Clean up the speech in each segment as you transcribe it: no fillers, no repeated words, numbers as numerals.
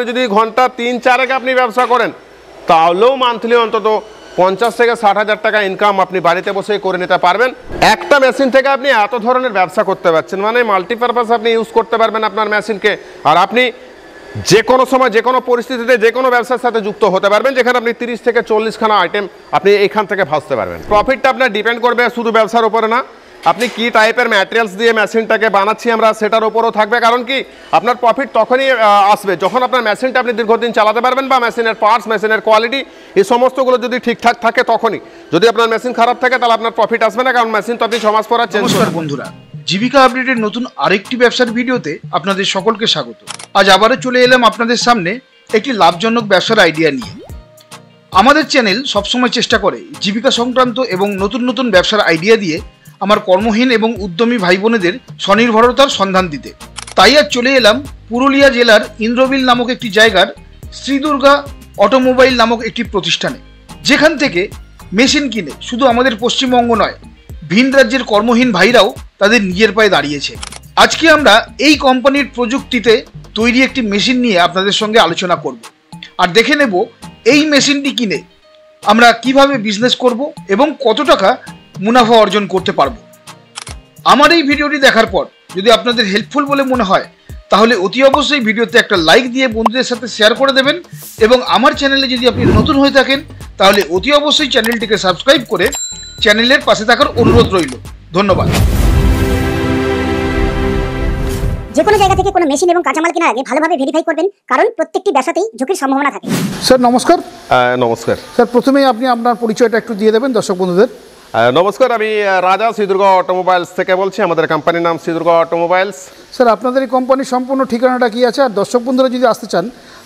আপনি যদি ঘন্টা 3-4 আপনি ব্যবসা করেন তাহলেও মান্থলি অন্তত 50 থেকে 60 হাজার টাকা ইনকাম আপনি বাড়িতে বসেই করে নিতে পারবেন। একটা মেশিন থেকে আপনি এত ধরনের ব্যবসা করতে পারছেন, মানে মাল্টিপারপাস আপনি ইউজ করতে পারবেন আপনার মেশিনকে। আর আপনি যে কোনো সময় যে কোনো পরিস্থিতিতে যে কোনো ব্যবসার সাথে যুক্ত হতে পারবেন, যেখানে আপনি 30 থেকে 40 খানা আইটেম আপনি এইখান থেকে ভাজতে পারবেন। প্রফিটটা আপনার ডিপেন্ড করবে শুধু ব্যবসার উপরে না, আপনি কি টাইপের ম্যাটেরিয়ালস দিয়ে মেশিনটাকে বানাচ্ছি আমরা সেটার উপরও থাকবে। কারণ কি আপনার প্রফিট তখনই আসবে যখন আপনার মেশিনটা আপনি দীর্ঘদিন চালাতে পারবেন, বা মেশিনের পার্টস, মেশিনের কোয়ালিটি এই সমস্তগুলো যদি ঠিকঠাক থাকে তখনই। যদি আপনার মেশিন খারাপ থাকে তাহলে আপনার প্রফিট আসবে না, কারণ মেশিন তো আপনি 6 মাস পর চেঞ্জ করবেন। নমস্কার বন্ধুরা, জীবিকা আপডেটের নতুন আরেকটি ব্যবসার ভিডিওতে আপনাদের সকলকে স্বাগত। আজ আবারও চলে এলাম আপনাদের সামনে একটি লাভজনক ব্যবসার আইডিয়া নিয়ে। আমাদের চ্যানেল সবসময় চেষ্টা করে জীবিকা সংক্রান্ত এবং নতুন নতুন ব্যবসার আইডিয়া দিয়ে আমার কর্মহীন এবং উদ্যমী ভাই বোনেদের স্বনির্ভরতার সন্ধান দিতে। তাই আজ চলে এলাম পুরুলিয়া জেলার ইন্দ্রবিল নামক একটি জায়গার শ্রী দুর্গা অটোমোবাইল নামক একটি প্রতিষ্ঠানে, যেখান থেকে মেশিন কিনে শুধু আমাদের পশ্চিমবঙ্গ নয়, ভিন রাজ্যের কর্মহীন ভাইরাও তাদের নিজের পায়ে দাঁড়িয়েছে। আজকে আমরা এই কোম্পানির প্রযুক্তিতে তৈরি একটি মেশিন নিয়ে আপনাদের সঙ্গে আলোচনা করব, আর দেখে নেব এই মেশিনটি কিনে আমরা কিভাবে বিজনেস করব এবং কত টাকা মুনাফা অর্জন করতে পারব। আমার এই ভিডিওটি দেখার পর যদি আপনাদের হেল্পফুল বলে মনে হয় তাহলে অতি অবশ্যই ভিডিওতে একটা লাইক দিয়ে বন্ধুদের সাথে শেয়ার করে দেবেন, এবং আমার চ্যানেলে যদি আপনি নতুন হয়ে থাকেন তাহলে অতি অবশ্যই চ্যানেলটিকে সাবস্ক্রাইব করে চ্যানেলের পাশে থাকার অনুরোধ রইল। ধন্যবাদ। যে কোনো জায়গা থেকে কোনো মেশিন এবং কাঁচামাল কেনার আগে ভালোভাবে ভেরিফাই করবেন, কারণ প্রত্যেকটি ব্যবসাতেই ঝুঁকির সম্ভাবনা থাকে। স্যার নমস্কার। নমস্কার স্যার, প্রথমেই আপনি আপনার পরিচয়টা একটু দিয়ে দেবেন দর্শক বন্ধুদের। নমস্কার, আমি রাজা শ্রী দুর্গা অটোমোবাইলস থেকে বলছি। আমাদের কোম্পানির নাম শ্রী দুর্গা অটোমোবাইলস। স্যার, আপনাদের এই কোম্পানির সম্পূর্ণ ঠিকানাটা কি আছে, আর দর্শক বন্ধুরা যদি আসতে চান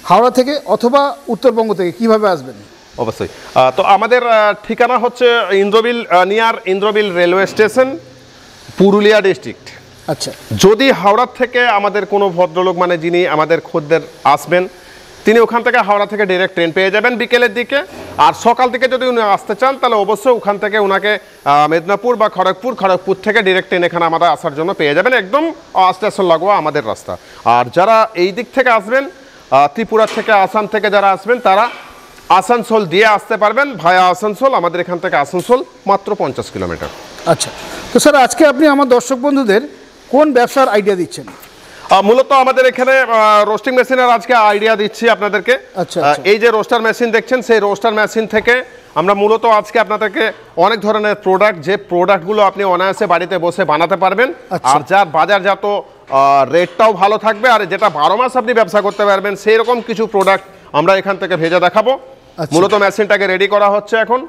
হাওড়া থেকে অথবা উত্তরবঙ্গ থেকে কিভাবে আসবেন? অবশ্যই, তো আমাদের ঠিকানা হচ্ছে Indrabil, near Indrabil railway station, Purulia district. আচ্ছা, যদি হাওড়া থেকে আমাদের কোনো ভদ্রলোক, মানে যিনি আমাদের খদ্দের আসবেন, তিনি ওখান থেকে হাওড়া থেকে ডাইরেক্ট ট্রেন পেয়ে যাবেন বিকেলের দিকে। আর সকাল থেকে যদি উনি আসতে চান তাহলে অবশ্যই ওখান থেকে ওনাকে মেদিনীপুর বা খড়গপুর থেকে ডাইরেক্ট ট্রেন এখানে আমাদের আসার জন্য পেয়ে যাবেন, একদম স্টেশন লাগোয়া আমাদের রাস্তা। আর যারা এই দিক থেকে আসবেন, ত্রিপুরা থেকে, আসাম থেকে যারা আসবেন, তারা আসানসোল দিয়ে আসতে পারবেন, ভায়া আসানসোল। আমাদের এখান থেকে আসানসোল মাত্র 50 কিলোমিটার। আচ্ছা, তো স্যার আজকে আপনি আমার দর্শক বন্ধুদের কোন ব্যবসার আইডিয়া দিচ্ছেন? মূলত আমাদের এখানে রোস্টিং মেশিনের আজকে আইডিয়া দিচ্ছি আপনাদেরকে। আচ্ছা, এই যে রোস্টার মেশিন দেখছেন, সেই রোস্টার মেশিন থেকে আমরা মূলত আজকে আপনাদেরকে অনেক ধরনের প্রোডাক্ট, যে প্রোডাক্টগুলো আপনি অনায়াসে বাড়িতে বসে বানাতে পারবেন, আর যার বাজারজাত রেটটাও ভালো থাকবে, আর যেটা 12 মাস আপনি ব্যবসা করতে পারবেন, সেই রকম কিছু প্রোডাক্ট আমরা এখান থেকে ভেজে দেখাবো। মূলত মেশিনটাকে রেডি করা হচ্ছে এখন।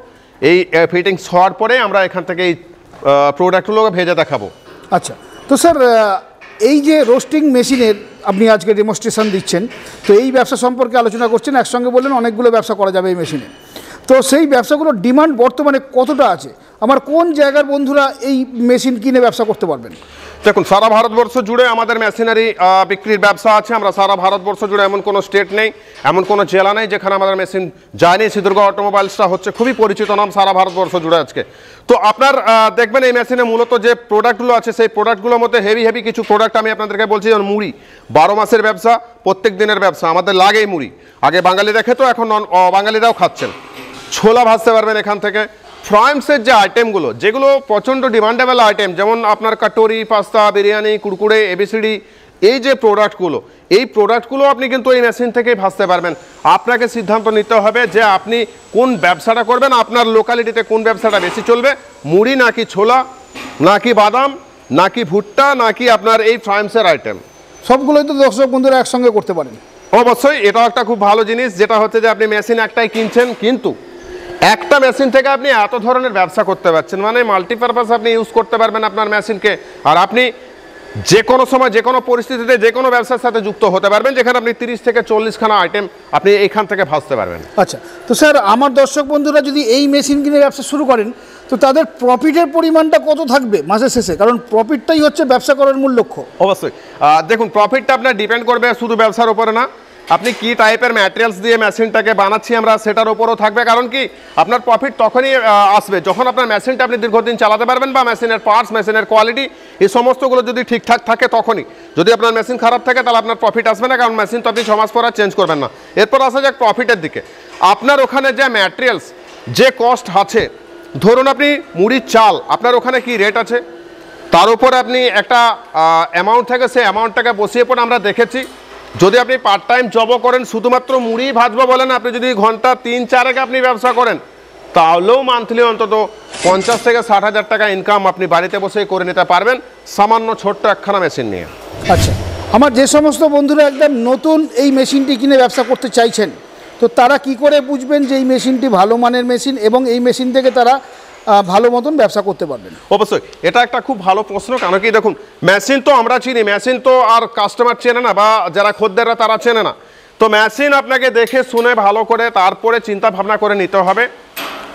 এই ফিটিংস হওয়ার পরে আমরা এখান থেকে এই প্রোডাক্টগুলোকে ভেজে দেখাবো। আচ্ছা, তো স্যার এই যে রোস্টিং মেশিনের আপনি আজকে ডেমনস্ট্রেশন দিচ্ছেন, তো এই ব্যবসা সম্পর্কে আলোচনা করছেন, একসঙ্গে বললেন অনেকগুলো ব্যবসা করা যাবে এই মেশিনে। তো সেই ব্যবসাগুলোর ডিমান্ড বর্তমানে কতটা আছে? আমার কোন জায়গার বন্ধুরা এই মেশিন কিনে ব্যবসা করতে পারবেন? দেখুন, সারা ভারতবর্ষ জুড়ে আমাদের মেশিনারি বিক্রির ব্যবসা আছে। আমরা সারা ভারতবর্ষ জুড়ে, এমন কোনো স্টেট নেই, এমন কোনো জেলা নেই যেখানে আমাদের মেশিন যায়নি। শ্রী দুর্গা অটোমোবাইলসটা হচ্ছে খুবই পরিচিত নাম সারা ভারতবর্ষ জুড়ে আজকে। তো আপনার দেখবেন এই মেশিনে মূলত যে প্রোডাক্টগুলো আছে, সেই প্রোডাক্টগুলোর মধ্যে হেভি কিছু প্রোডাক্ট আমি আপনাদেরকে বলছি। যেমন মুড়ি, 12 মাসের ব্যবসা, প্রত্যেক দিনের ব্যবসা, আমাদের লাগেই মুড়ি। আগে বাঙালিরা খেত, এখন বাঙালিরাও খাচ্ছেন। ছোলা ভাজতে পারবেন এখান থেকে। ফ্রাইমসের যে আইটেমগুলো, যেগুলো প্রচণ্ড ডিমান্ডেবল আইটেম, যেমন আপনার কাটোরি, পাস্তা, বিরিয়ানি, কুড়কুড়ে, এবিসিডি, এই যে প্রোডাক্টগুলো, এই প্রোডাক্টগুলো আপনি কিন্তু এই মেশিন থেকেই ভাজতে পারবেন। আপনাকে সিদ্ধান্ত নিতে হবে যে আপনি কোন ব্যবসাটা করবেন, আপনার লোকালিটিতে কোন ব্যবসাটা বেশি চলবে, মুড়ি নাকি ছোলা, নাকি বাদাম, নাকি ভুট্টা, নাকি আপনার এই ফ্রাইমসের আইটেম। সবগুলোই তো দর্শক বন্ধুরা একসঙ্গে করতে পারেন। অবশ্যই, এটাও একটা খুব ভালো জিনিস, যেটা হচ্ছে যে আপনি মেশিন একটাই কিনছেন, কিন্তু একটা মেশিন থেকে আপনি এত ধরনের ব্যবসা করতে পারছেন, মানে মাল্টিপারপাস আপনি ইউজ করতে পারবেন আপনার মেশিনকে। আর আপনি যে কোনো সময় যে কোনো পরিস্থিতিতে যে কোনো ব্যবসার সাথে যুক্ত হতে পারবেন, যেখানে আপনি 30 থেকে 40 খানা আইটেম আপনি এইখান থেকে ভাজতে পারবেন। আচ্ছা, তো স্যার আমার দর্শক বন্ধুরা যদি এই মেশিন কিনে ব্যবসা শুরু করেন, তো তাদের প্রফিটের পরিমাণটা কত থাকবে মাসের শেষে? কারণ প্রফিটটাই হচ্ছে ব্যবসা করার মূল লক্ষ্য। অবশ্যই, দেখুন প্রফিটটা আপনার ডিপেন্ড করবে শুধু ব্যবসার উপরে না, আপনি কি টাইপের ম্যাটেরিয়ালস দিয়ে মেশিনটাকে বানাচ্ছি আমরা সেটার উপরও থাকবে। কারণ কি আপনার প্রফিট তখনই আসবে যখন আপনার মেশিনটা আপনি দীর্ঘদিন চালাতে পারবেন বা মেশিনের পার্টস, মেশিনের কোয়ালিটি এই সমস্তগুলো যদি ঠিকঠাক থাকে তখনই। যদি আপনার মেশিন খারাপ থাকে তাহলে আপনার প্রফিট আসবে না, কারণ মেশিন তো আপনি 6 মাস পর আর চেঞ্জ করবেন না। এরপর আসা যাক প্রফিটের দিকে। আপনার ওখানে যে ম্যাটেরিয়ালস, যে কস্ট আছে, ধরুন আপনি মুড়ির চাল আপনার ওখানে কি রেট আছে, তার উপরে আপনি একটা অ্যামাউন্ট থাকে, সেই অ্যামাউন্টটাকে বসিয়ে পড়ে আমরা দেখেছি। যদি আপনি পার্ট টাইম জবও করেন, শুধুমাত্র মুড়ি ভাজবো বলেন, আপনি যদি ঘন্টা 3-4 আপনি ব্যবসা করেন, তাহলেও মান্থলি অন্তত 50 থেকে 60 হাজার টাকা ইনকাম আপনি বাড়িতে বসেই করে নিতে পারবেন সামান্য ছোট্ট একখানা মেশিন নিয়ে। আচ্ছা, আমার যে সমস্ত বন্ধুরা একদম নতুন এই মেশিনটি কিনে ব্যবসা করতে চাইছেন, তো তারা কি করে বুঝবেন যে এই মেশিনটি ভালো মানের মেশিন এবং এই মেশিন থেকে তারা ভালো মতন ব্যবসা করতে পারবেন? অবশ্যই এটা একটা খুব ভালো প্রশ্ন। কারণ কি দেখুন, মেশিন তো আমরা চিনি, মেশিন তো আর কাস্টমার চেনে না বা যারা খদ্দেররা তারা চেনে না। তো মেশিন আপনাকে দেখে শুনে ভালো করে তারপরে চিন্তা ভাবনা করে নিতে হবে,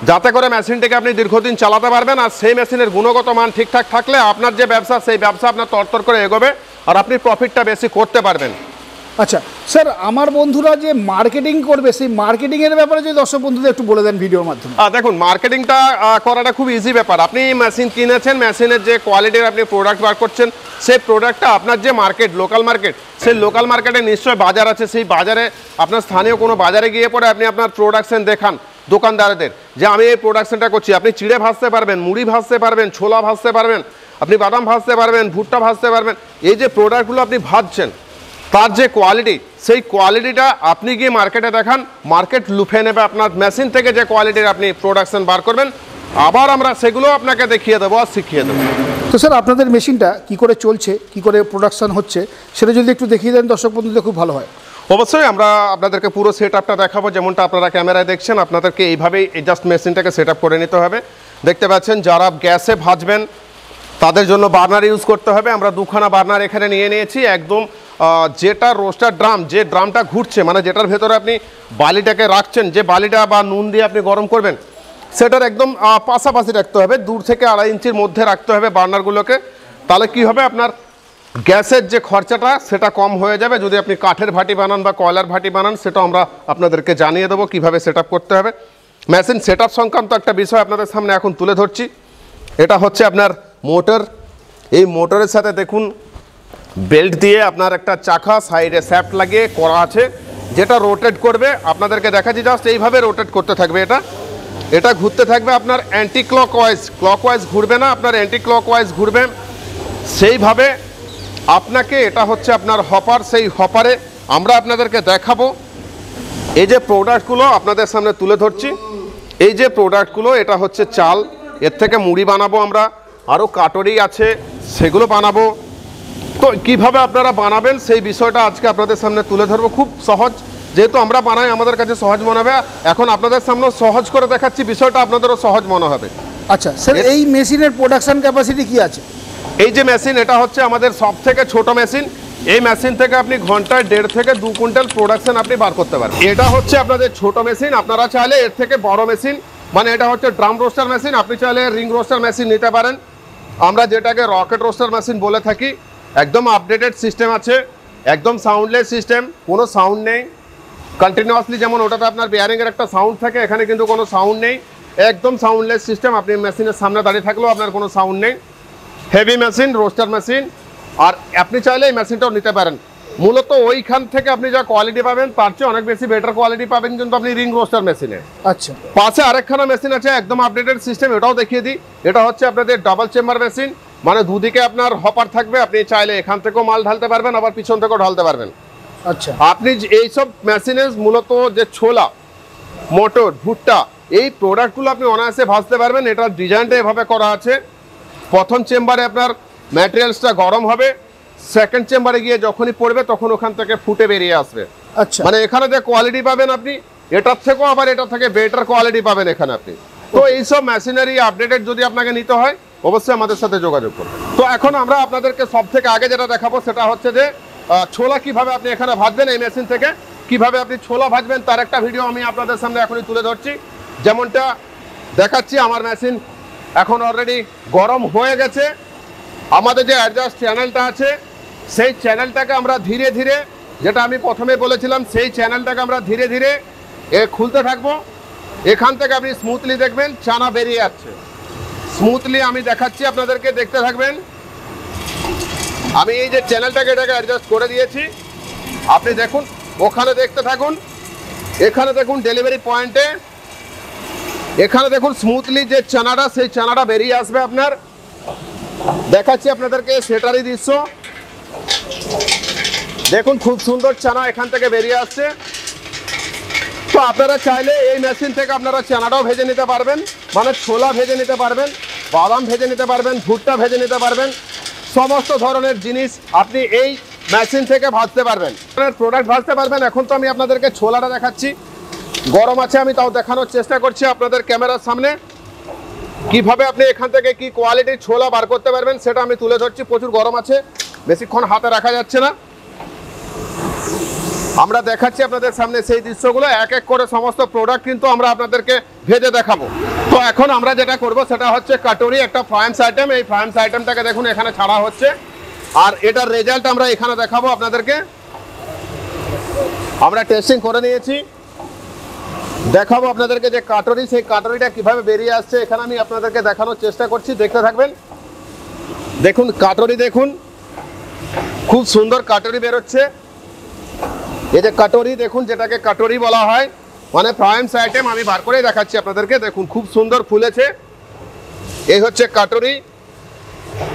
যাতে করে মেশিনটাকে আপনি দীর্ঘদিন চালাতে পারবেন। আর সেই মেশিনের গুণগত মান ঠিকঠাক থাকলে আপনার যে ব্যবসা, সেই ব্যবসা আপনার তরতর করে এগোবে আর আপনি প্রফিটটা বেশি করতে পারবেন। আচ্ছা স্যার, আমার বন্ধুরা যে মার্কেটিং করবে, সেই মার্কেটিংয়ের ব্যাপারে যদি দর্শক বন্ধুদের একটু বলে দেন ভিডিওর মাধ্যমে। দেখুন, মার্কেটিংটা করাটা খুব ইজি ব্যাপার। আপনি মেশিন কিনেছেন, মেশিনের যে কোয়ালিটির আপনি প্রোডাক্ট বার করছেন, সেই প্রোডাক্টটা আপনার যে মার্কেট, লোকাল মার্কেট, সেই লোকাল মার্কেটে নিশ্চয়ই বাজার আছে। সেই বাজারে আপনার স্থানীয় কোনো বাজারে গিয়ে পরে আপনি আপনার প্রোডাকশন দেখান দোকানদারদের যে আমি এই প্রোডাকশনটা করছি। আপনি চিড়ে ভাজতে পারবেন, মুড়ি ভাজতে পারবেন, ছোলা ভাজতে পারবেন, আপনি বাদাম ভাজতে পারবেন, ভুট্টা ভাজতে পারবেন। এই যে প্রোডাক্টগুলো আপনি ভাজছেন, তার যে কোয়ালিটি, সেই কোয়ালিটিটা আপনি গিয়ে মার্কেটে দেখান, মার্কেট লুফে নেবে আপনার মেশিন থেকে যে কোয়ালিটির আপনি প্রোডাকশন বার করবেন। আবার আমরা সেগুলো আপনাকে দেখিয়ে দেবো আর শিখিয়ে দেবো। তো স্যার, আপনাদের মেশিনটা কি করে চলছে, কি করে প্রোডাকশন হচ্ছে, সেটা যদি একটু দেখিয়ে দেন দর্শক বন্ধুদের খুব ভালো হয়। অবশ্যই আমরা আপনাদেরকে পুরো সেট আপটা দেখাবো, যেমনটা আপনারা ক্যামেরায় দেখছেন। আপনাদেরকে এইভাবেই জাস্ট মেশিনটাকে সেট আপ করে নিতে হবে। দেখতে পাচ্ছেন, যারা গ্যাসে ভাজবেন তাদের জন্য বার্নার ইউজ করতে হবে। আমরা 2খানা বার্নার এখানে নিয়ে নিয়েছি। একদম যেটা রোস্টার ড্রাম, যে ড্রামটা ঘুরছে, মানে যেটার ভেতরে আপনি বালিটাকে রাখছেন, যে বালিটা বা নুন দিয়ে আপনি গরম করবেন, সেটার একদম পাশাপাশি রাখতে হবে, 2 থেকে 2.5 ইঞ্চির মধ্যে রাখতে হবে বার্নারগুলোকে। তাহলে কি হবে, আপনার গ্যাসের যে খরচাটা সেটা কম হয়ে যাবে। যদি আপনি কাঠের ভাটি বানান বা কয়লার ভাটি বানান, সেটা আমরা আপনাদেরকে জানিয়ে দেবো কীভাবে সেট আপ করতে হবে। মেশিন সেট আপ সংক্রান্ত একটা বিষয় আপনাদের সামনে এখন তুলে ধরছি। এটা হচ্ছে আপনার মোটর। এই মোটরের সাথে দেখুন বেল্ট দিয়ে আপনার একটা চাকা সাইডে শ্যাফট লাগিয়ে করা আছে, যেটা রোটেট করবে। আপনাদেরকে দেখাচ্ছি, জাস্ট এইভাবে রোটেট করতে থাকবে। এটা ঘুরতে থাকবে আপনার অ্যান্টি ক্লকওয়াইজ ঘুরবে না, আপনার অ্যান্টি ক্লকওয়াইজ ঘুরবে। সেইভাবে আপনাকে, এটা হচ্ছে আপনার হপার, সেই হপারে আমরা আপনাদেরকে দেখাবো। এই যে প্রোডাক্টগুলো আপনাদের সামনে তুলে ধরছি, এই যে প্রোডাক্টগুলো, এটা হচ্ছে চাল। এর থেকে মুড়ি বানাবো আমরা, আরও কাটরি আছে, সেগুলো বানাবো। তো কীভাবে আপনারা বানাবেন সেই বিষয়টা আজকে আপনাদের সামনে তুলে ধরবো। খুব সহজ, যেহেতু আমরা বানাই আমাদের কাছে সহজ মনে হবে। এখন আপনাদের সামনে সহজ করে দেখাচ্ছি, বিষয়টা আপনাদেরও সহজ মনে হবে। আচ্ছা স্যার, এই মেশিনের প্রোডাকশন ক্যাপাসিটি কি আছে? এই যে মেশিন, এটা হচ্ছে আমাদের সব থেকে ছোট মেশিন। এই মেশিন থেকে আপনি ঘন্টায় 1.5 থেকে 2 কুইন্টাল প্রোডাকশন আপনি বার করতে পারেন। এটা হচ্ছে আপনাদের ছোট মেশিন। আপনারা চাইলে এর থেকে বড় মেশিন, মানে এটা হচ্ছে ড্রাম রোস্টার মেশিন, আপনি চাইলে রিং রোস্টার মেশিন নিতে পারেন। আমরা যেটাকে রকেট রোস্টার মেশিন বলে থাকি। একদম আপডেটেড সিস্টেম আছে, একদম সাউন্ডলেস সিস্টেম, কোনো সাউন্ড নেই কন্টিনিউয়াসলি। যেমন ওটাতে আপনার বিয়ারিংয়ের একটা সাউন্ড থাকে, এখানে কিন্তু কোনো সাউন্ড নেই, একদম সাউন্ডলেস সিস্টেম। আপনি মেশিনের সামনে দাঁড়িয়ে থাকলেও আপনার কোনো সাউন্ড নেই। Heavy machine, roaster machine. আর আপনি চাইলে এই মেশিনটাও নিতে পারেন। মূলত ওইখান থেকে আপনি যা কোয়ালিটি পাবেন তার চেয়ে অনেক বেশি বেটার কোয়ালিটি পাবেন কিন্তু আপনি রিং রোস্টার মেশিনে। আচ্ছা, পাশে আরেকখানা মেশিন আছে, একদম আপডেটেড সিস্টেম, এটাও দেখিয়ে দিই। এটা হচ্ছে আপনাদের ডাবল চেম্বার মেশিন, মানে দুদিকে আপনার হপার থাকবে। আপনি চাইলে এখান থেকেও মাল ঢালতে পারবেন, আবার পিছন থেকেও ঢালতে পারবেন। আচ্ছা, আপনি এইসব মেশিনে মূলত যে ছোলা, মোটর, ভুট্টা, এই প্রোডাক্টগুলো আপনি অনায়াসে ভাজতে পারবেন। এটার ডিজাইনটা এভাবে করা আছে, প্রথম চেম্বারে আপনার ম্যাটেরিয়ালসটা গরম হবে, সেকেন্ড চেম্বারে গিয়ে যখনই পড়বে তখন ওখান থেকে ফুটে বেরিয়ে আসবে। আচ্ছা, মানে এখানে যে কোয়ালিটি পাবেন আপনি, এটার থেকেও আবার এটা থেকে বেটার কোয়ালিটি পাবেন এখানে আপনি। তো এইসব মেশিনারি আপডেটেড যদি আপনাকে নিতে হয়, অবশ্যই আমাদের সাথে যোগাযোগ করুন। তো এখন আমরা আপনাদেরকে সব থেকে আগে যেটা দেখাবো সেটা হচ্ছে যে ছোলা কিভাবে আপনি এখানে ভাজবেন। এই মেশিন থেকে কিভাবে আপনি ছোলা ভাজবেন তার একটা ভিডিও আমি আপনাদের সামনে এখনই তুলে ধরছি। যেমনটা দেখাচ্ছি, আমার মেশিন এখন অলরেডি গরম হয়ে গেছে। আমাদের যে অ্যাডজাস্ট চ্যানেলটা আছে, সেই চ্যানেলটাকে আমরা ধীরে ধীরে যেটা আমি প্রথমে বলেছিলাম সেই চ্যানেলটাকে আমরা ধীরে ধীরে খুলতে থাকবো। এখান থেকে আপনি স্মুথলি দেখবেন চানা বেরিয়ে যাচ্ছে। স্মুথলি আমি দেখাচ্ছি আপনাদেরকে, দেখতে থাকবেন। আমি এই যে চ্যানেলটাকে এটাকে অ্যাডজাস্ট করে দিয়েছি, আপনি দেখুন, ওখানে দেখতে থাকুন। এখানে দেখুন ডেলিভারি পয়েন্টে, এখানে দেখুন স্মুথলি যে চানাটা, সেই চানাটা বেরিয়ে আসবে আপনার। দেখাচ্ছি আপনাদেরকে সেটারই দৃশ্য। দেখুন খুব সুন্দর চানা এখান থেকে বেরিয়ে আসছে। তো আপনারা চাইলে এই মেশিন থেকে আপনারা চানাটাও ভেজে নিতে পারবেন, মানে ছোলা ভেজে নিতে পারবেন, বাদাম ভেজে নিতে পারবেন, ভুট্টা ভেজে নিতে পারবেন, সমস্ত ধরনের জিনিস আপনি এই মেশিন থেকে ভাজতে পারবেন, প্রোডাক্ট ভাজতে পারবেন। এখন তো আমি আপনাদেরকে ছোলাটা দেখাচ্ছি, গরম আছে, আমি তাও দেখানোর চেষ্টা করছি আপনাদের ক্যামেরার সামনে। কিভাবে আপনি এখান থেকে কি কোয়ালিটির ছোলা বার করতে পারবেন সেটা আমি তুলে ধরছি। প্রচুর গরম আছে, বেশিক্ষণ হাতে রাখা যাচ্ছে না। আমরা দেখাচ্ছি আপনাদের সামনে সেই দৃশ্যগুলো, এক এক করে সমস্ত প্রোডাক্ট কিন্তু আমরা আপনাদেরকে ভেজে দেখাবো। তো এখন আমরা যেটা করব সেটা হচ্ছে কাটুরি, একটা ফ্রাইমস আইটেম। এই ফ্রাইমস আইটেমটাকে দেখুন এখানে ছাড়া হচ্ছে, আর এটার রেজাল্ট আমরা এখানে দেখাবো আপনাদেরকে। আমরা টেস্টিং করে নিয়েছি, দেখাবো আপনাদেরকে যে কাটুরি, সেই কাটুরিটা কিভাবে বেরিয়ে আসছে এখানে আমি আপনাদেরকে দেখানোর চেষ্টা করছি, দেখতে থাকবেন। দেখুন কাটুরি, দেখুন খুব সুন্দর কাটুরি বেরোচ্ছে। এই যে কাটুরি দেখুন, যেটাকে কাটুরি বলা হয়, মানে ফ্রাইমস আইটেম, আমি বার করেই দেখাচ্ছি আপনাদেরকে। দেখুন খুব সুন্দর ফুলেছে। এই হচ্ছে কাটুরি,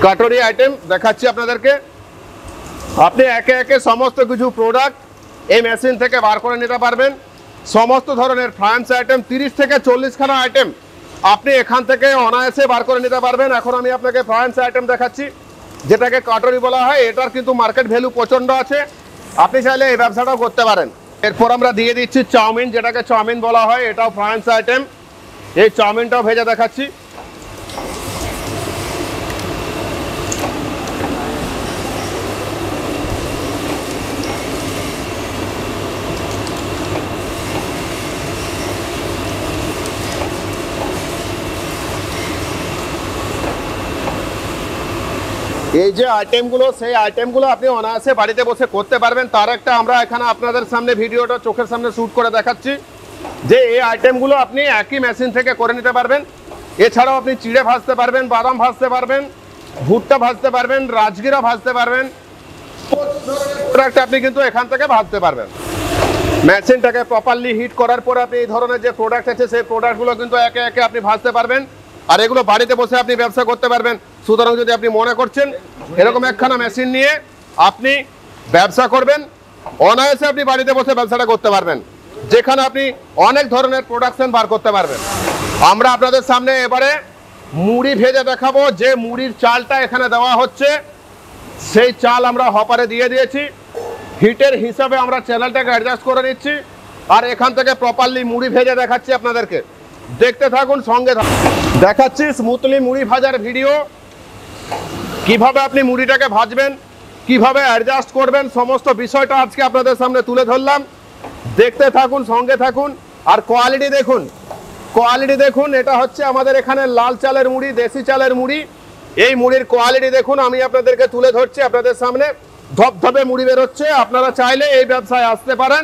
কাটুরি আইটেম দেখাচ্ছি আপনাদেরকে। আপনি একে একে সমস্ত কিছু প্রোডাক্ট এই মেশিন থেকে বার করে নিতে পারবেন। সমস্ত ধরনের ফ্রাইমস আইটেম 30 থেকে 40 খানা আইটেম আপনি এখান থেকে অনায়াসে বার করে নিতে পারবেন। এখন আমি আপনাকে ফ্রাইমস আইটেম দেখাচ্ছি, যেটাকে কাটুরি বলা হয়। এটার কিন্তু মার্কেট ভ্যালু প্রচণ্ড আছে, আপনি চাইলে এই ব্যবসাটাও করতে পারেন। এরপর আমরা দিয়ে দিচ্ছি চাউমিন, যেটাকে চাউমিন বলা হয়, এটাও ফ্রাইমস আইটেম। এই চাউমিনটাও ভেজে দেখাচ্ছি। এই যে আইটেমগুলো, সেই আইটেমগুলো আপনি অনায়াসে বাড়িতে বসে করতে পারবেন। তার একটা আমরা এখানে আপনাদের সামনে ভিডিওটা চোখের সামনে শ্যুট করে দেখাচ্ছি, যে এই আইটেমগুলো আপনি একই মেশিন থেকে করে নিতে পারবেন। এছাড়াও আপনি চিড়ে ভাজতে পারবেন, বাদাম ভাজতে পারবেন, ভুট্টা ভাজতে পারবেন, রাজগীরা ভাজতে পারবেন, প্রোডাক্ট আপনি কিন্তু এখান থেকে ভাজতে পারবেন। মেশিনটাকে প্রপারলি হিট করার পর আপনি এই ধরনের যে প্রোডাক্ট আছে সেই প্রোডাক্টগুলো কিন্তু একে একে আপনি ভাজতে পারবেন, আর এগুলো বাড়িতে বসে আপনি ব্যবসা করতে পারবেন। সুতরাং যদি আপনি মনে করছেন এরকম একখানা মেশিন নিয়ে আপনি ব্যবসা করবেন, অনায়াসে আপনি বাড়িতে বসে ব্যবসাটা করতে পারবেন, যেখানে আপনি অনেক ধরনের প্রোডাকশন বার করতে পারবেন। আমরা আপনাদের সামনে এবারে মুড়ি ভেজে দেখাবো। যে মুড়ির চালটা এখানে দেওয়া হচ্ছে সেই চাল আমরা হপারে দিয়ে দিয়েছি। হিটের হিসাবে আমরা চ্যানেলটাকে অ্যাডজাস্ট করে নিচ্ছি, আর এখান থেকে প্রপারলি মুড়ি ভেজে দেখাচ্ছি আপনাদেরকে। দেখতে থাকুন, সঙ্গে থাকুন। দেখাচ্ছি স্মুথলি মুড়ি ভাজার ভিডিও, কিভাবে আপনি মুড়িটাকে ভাজবেন, কিভাবে অ্যাডজাস্ট করবেন, সমস্ত বিষয়টা আজকে আপনাদের সামনে তুলে ধরলাম। দেখতে থাকুন, সঙ্গে থাকুন। আর কোয়ালিটি দেখুন, কোয়ালিটি দেখুন। এটা হচ্ছে আমাদের এখানে লাল চালের মুড়ি, দেশি চালের মুড়ি। এই মুড়ির কোয়ালিটি দেখুন, আমি আপনাদেরকে তুলে ধরছি আপনাদের সামনে। ধপধপে মুড়ি বেরোচ্ছে। আপনারা চাইলে এই ব্যবসায় আসতে পারেন।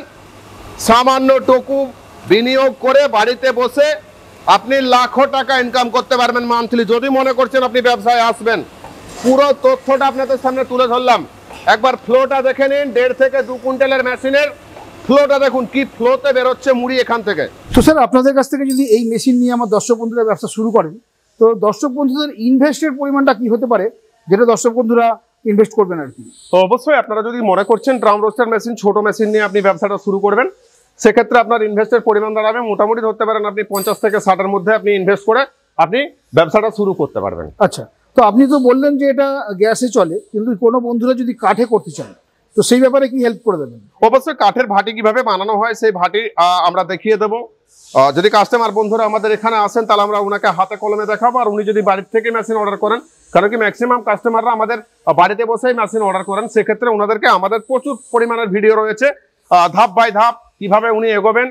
সামান্য টুকু বিনিয়োগ করে বাড়িতে বসে আপনি লাখো টাকা ইনকাম করতে পারবেন মান্থলি, যদি মনে করছেন আপনি ব্যবসায় আসবেন। পুরো তথ্যটা আপনাদের সামনে তুলে ধরলাম। একবার ফ্লোটা দেখে নিন, 1.5 থেকে 2 কুইন্টালের মেশিনের ফ্লোটা দেখুন, কি ফ্লোতে বেরোচ্ছে মুড়ি এখান থেকে। তো স্যার, আপনাদের কাছ থেকে যদি এই মেশিন নিয়ে আমার দর্শক বন্ধুরা ব্যবসা শুরু করেন, তো দর্শক বন্ধুদের ইনভেস্টের পরিমাণটা কি হতে পারে, যেটা দর্শক বন্ধুরা ইনভেস্ট করবেন আর কি? তো অবশ্যই আপনারা যদি মনে করছেন ড্রাম রোস্টার মেশিন, ছোট মেশিন নিয়ে আপনি ব্যবসাটা শুরু করবেন, সেক্ষেত্রে আপনার ইনভেস্টের পরিমাণ দাঁড়াবে মোটামুটি ধরতে পারেন আপনি 50 থেকে 60-এর মধ্যে আপনি ইনভেস্ট করে আপনি ব্যবসাটা শুরু করতে পারবেন। আচ্ছা, তো আপনি তো বললেন যে এটা গ্যাসে চলে, কিন্তু কোনো বন্ধুরা যদি কাঠে করতে চায়, তো সেই ব্যাপারে কি হেল্প করে দেবেন? অবশ্যই কাঠের ভাটি কিভাবে বানানো হয় সেই ভাটি আমরা দেখিয়ে দেবো। যদি কাস্টমার বন্ধুরা আমাদের এখানে আসেন তাহলে আমরা ওনাকে হাতে কলমে দেখাবো। আর উনি যদি বাড়ির থেকে মেশিন অর্ডার করেন, কারণ কি ম্যাক্সিমাম কাস্টমাররা আমাদের বাড়িতে বসেই মেশিন অর্ডার করেন, সেক্ষেত্রে ওনাদেরকে আমাদের প্রচুর পরিমাণের ভিডিও রয়েছে, ধাপ বাই ধাপ কিভাবে উনি এগোবেন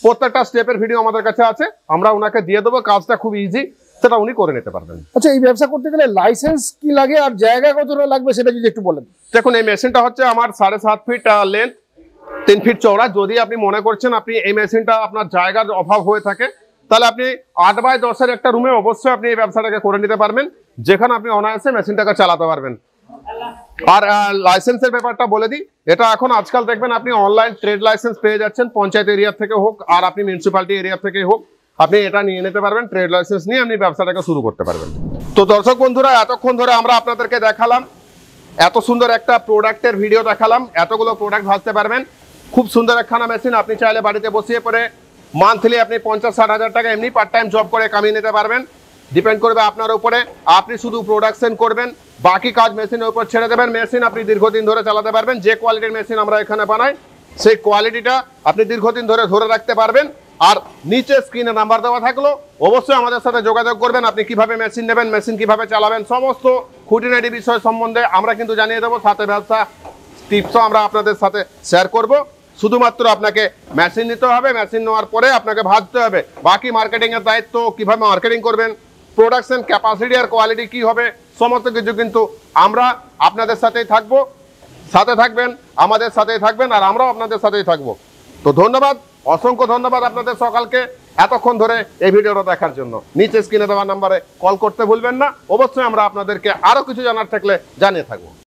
প্রত্যেকটা স্টেপের ভিডিও আমাদের কাছে আছে। আমরা ওনাকে দিয়ে দেবো, কাজটা খুব ইজি, সেটা উনি করে নিতে পারবেন। আচ্ছা, এই ব্যবসা করতে গেলে লাইসেন্স কি লাগে আর জায়গা কতটা লাগবে সেটা যদি একটু বলেন। দেখুন এই মেশিনটা হচ্ছে আমার 7.5 ফিট লেন্থ, 3 ফিট চওড়া। যদি আপনি মনে করছেন আপনি এই মেশিনটা আপনার জায়গার অভাব হয়ে থাকে, তাহলে আপনি 8x10 একটা রুমে অবশ্যই আপনি এই ব্যবসাটাকে করে নিতে পারবেন, যেখানে আপনি অনায়াসে মেশিনটাকে চালাতে পারবেন। আর লাইসেন্সের ব্যাপারটা বলে দিই, এটা এখন আজকাল দেখবেন আপনি অনলাইন ট্রেড লাইসেন্স পেয়ে যাচ্ছেন, পঞ্চায়েত এরিয়া থেকে হোক আর আপনি মিউনিসিপ্যালিটি এরিয়া থেকে হোক, আপনি এটা নিয়ে নিতে পারবেন। ট্রেড লাইসেন্স নিয়ে আপনি ব্যবসাটাকে শুরু করতে পারবেন। তো দর্শক বন্ধুরা, এতক্ষণ ধরে আমরা আপনাদেরকে দেখালাম, এত সুন্দর একটা প্রোডাক্টের ভিডিও দেখালাম, এতগুলো প্রোডাক্ট ভাজতে পারবেন। খুব সুন্দর একখানা মেশিন, আপনি চাইলে বাড়িতে বসিয়ে পরে মান্থলি আপনি 50-60 হাজার টাকা এমনি পার্ট টাইম জব করে কামিয়ে নিতে পারবেন। ডিপেন্ড করবে আপনার উপরে, আপনি শুধু প্রোডাকশন করবেন, বাকি কাজ মেশিনের উপর ছেড়ে দেবেন। মেশিন আপনি দীর্ঘদিন ধরে চালাতে পারবেন। যে কোয়ালিটির মেশিন আমরা এখানে বানাই, সেই কোয়ালিটিটা আপনি দীর্ঘদিন ধরে রাখতে পারবেন। আর নিচে স্ক্রিনে নাম্বার দেওয়া থাকলো, অবশ্যই আমাদের সাথে যোগাযোগ করবেন। আপনি কিভাবে মেশিন নেবেন, মেশিন কিভাবে চালাবেন, সমস্ত খুঁটিনাটি বিষয় সম্বন্ধে আমরা কিন্তু জানিয়ে দেবো। সাথে ব্যবসা টিপসও আমরা আপনাদের সাথে শেয়ার করব। শুধুমাত্র আপনাকে মেশিন নিতে হবে, মেশিন নেওয়ার পরে আপনাকে ভাজতে হবে। বাকি মার্কেটিং এর দায়িত্ব, কিভাবে মার্কেটিং করবেন, প্রোডাকশন ক্যাপাসিটি আর কোয়ালিটি কি হবে, সমস্ত কিছু কিন্তু আমরা আপনাদের সাথেই থাকবো। সাথে থাকবেন, আমাদের সাথেই থাকবেন, আর আমরাও আপনাদের সাথেই থাকবো। তো ধন্যবাদ, অসংখ্য ধন্যবাদ আপনাদের সকালকে এতক্ষণ ধরে এই ভিডিওটা দেখার জন্য। নিচে স্ক্রিনে দেওয়া নাম্বারে কল করতে ভুলবেন না। অবশ্যই আমরা আপনাদেরকে আরো কিছু জানার থাকলে জানিয়ে থাকবো।